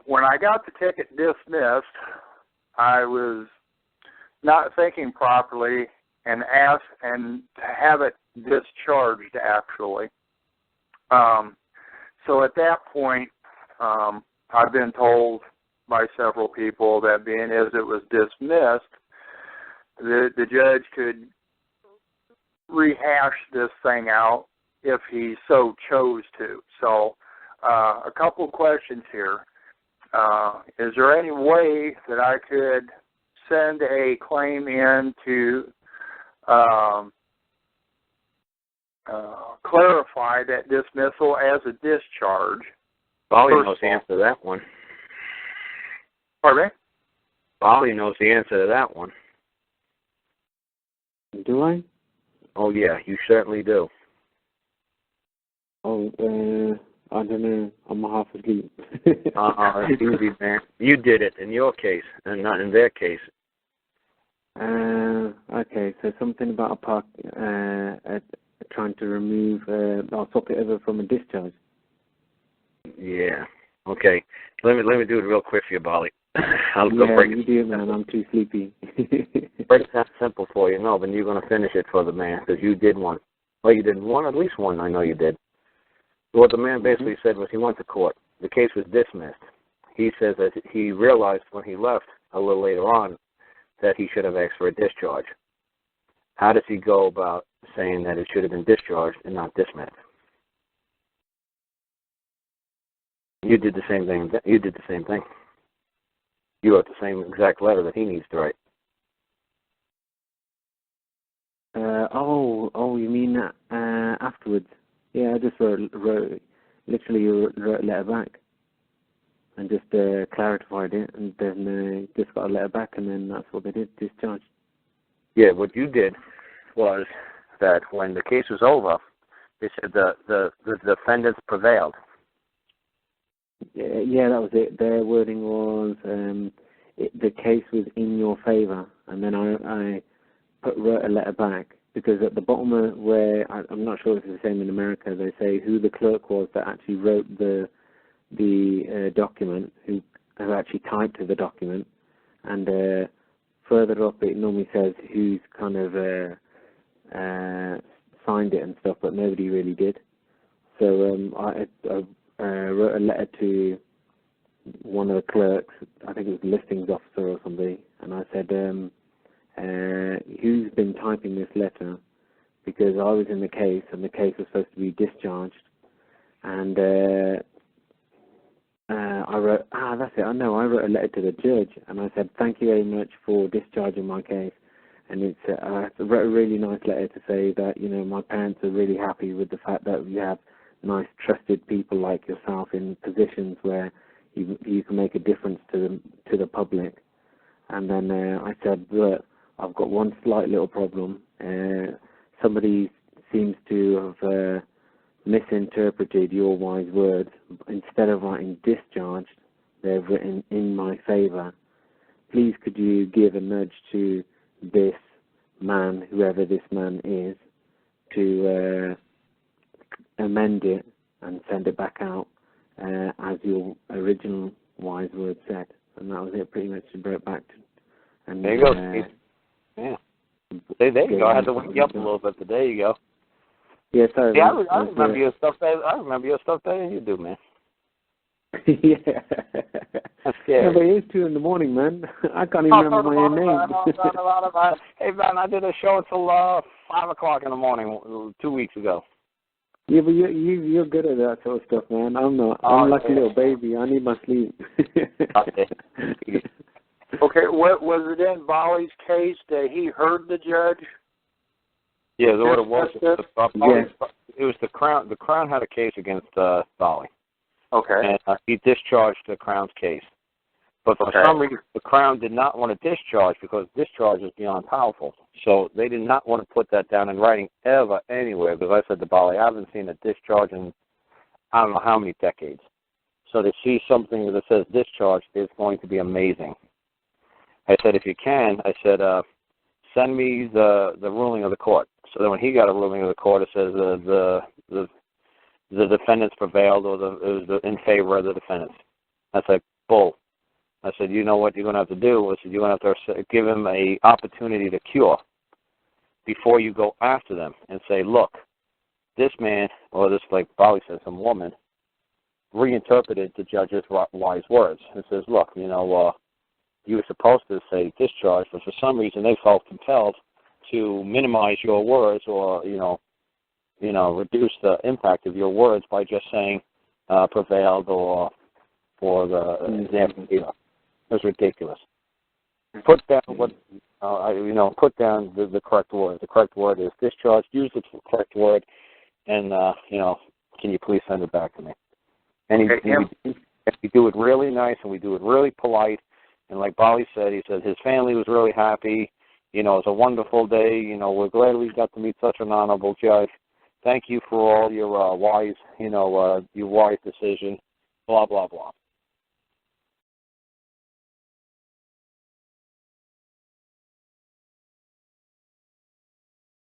When I got the ticket dismissed, I was not thinking properly and asked and to have it discharged, actually. So at that point, I've been told by several people that being as it was dismissed, the judge could rehash this thing out if he so chose to. So a couple of questions here. Is there any way that I could send a claim in to clarify that dismissal as a discharge? Bolly knows the answer to that one. Pardon me? Bolly knows the answer to that one. Do I? Oh, yeah, you certainly do. Oh, I don't know. I'm half asleep. It's easy, man. You did it in your case and not in their case. Okay, so something about a park trying to remove, I'll swap it over from a discharge. Yeah. Okay. Let me do it real quick for you, Bolly. I'll go break you do, man. I'm too sleepy. Break that simple for you. No, but you're going to finish it for the man because you did one. Well, you did one, at least one. I know you did. What the man basically said was he went to court. The case was dismissed. He says that he realized when he left a little later on that he should have asked for a discharge. How does he go about saying that it should have been discharged and not dismissed? You did the same thing. You did the same thing. You wrote the same exact letter that he needs to write. You mean that afterwards? Yeah, I just wrote a letter back and just clarified it, and then just got a letter back, and then that's what they did, discharge. Yeah, what you did was that when the case was over, they said the defendants prevailed. Yeah, that was it. Their wording was the case was in your favor, and then I wrote a letter back, because at the bottom of where, I'm not sure if it's the same in America, they say who the clerk was that actually wrote the document, who actually typed the document, and further up it normally says who's kind of signed it and stuff, but nobody really did. So I wrote a letter to one of the clerks, I think it was the listings officer or somebody, and I said, who's been typing this letter, because I was in the case and the case was supposed to be discharged, and I wrote, that's it, I wrote a letter to the judge, and I said, thank you very much for discharging my case, and I wrote a really nice letter to say that, my parents are really happy with the fact that we have nice, trusted people like yourself in positions where you can make a difference to the public. And then I said, look, I've got one slight little problem. Somebody seems to have misinterpreted your wise words. Instead of writing discharged, they've written in my favor. Please could you give a nudge to this man, whoever this man is, to amend it and send it back out as your original wise words said. And that was it, pretty much. She brought it back to. And there you go. Yeah. There you go. I had to wake you up a little bit, but there you go. Yeah, sorry. Yeah, I remember your stuff better. I remember your stuff better than you do, man. Yeah. That's scary. Yeah, but it's 2 in the morning, man. I can't even remember my own name. Hey, man, I did a show until 5 o'clock in the morning 2 weeks ago. Yeah, but you're good at that sort of stuff, man. I'm not. I'm like a little baby. I need my sleep. Okay, what was it in Bolly's case that he heard the judge? Yeah, what it was. It was the Crown. The Crown had a case against Bolly. Okay. And he discharged the Crown's case. But for some reason, the Crown did not want to discharge because discharge is beyond powerful. So they did not want to put that down in writing ever, anywhere, because I said to Bolly, I haven't seen a discharge in I don't know how many decades. So to see something that says discharge is going to be amazing. I said, if you can, I said, send me the ruling of the court. So then when he got a ruling of the court, it says the defendants prevailed or it was in favor of the defendants. I said, bull. I said, you know what you're going to have to do? I said, you're going to have to give him an opportunity to cure before you go after them and say, look, this man, or this, like Bali said, some woman, reinterpreted the judge's wise words and says, look, you were supposed to say discharge, but for some reason they felt compelled to minimize your words or, reduce the impact of your words by just saying prevailed or the example. It was ridiculous. Put down put down the correct word. The correct word is discharge. Use the correct word, and can you please send it back to me? And we do it really nice, and we do it really polite. And like Bali said, he said his family was really happy. It was a wonderful day. We're glad we got to meet such an honorable judge. Thank you for all your wise decision. Blah blah blah.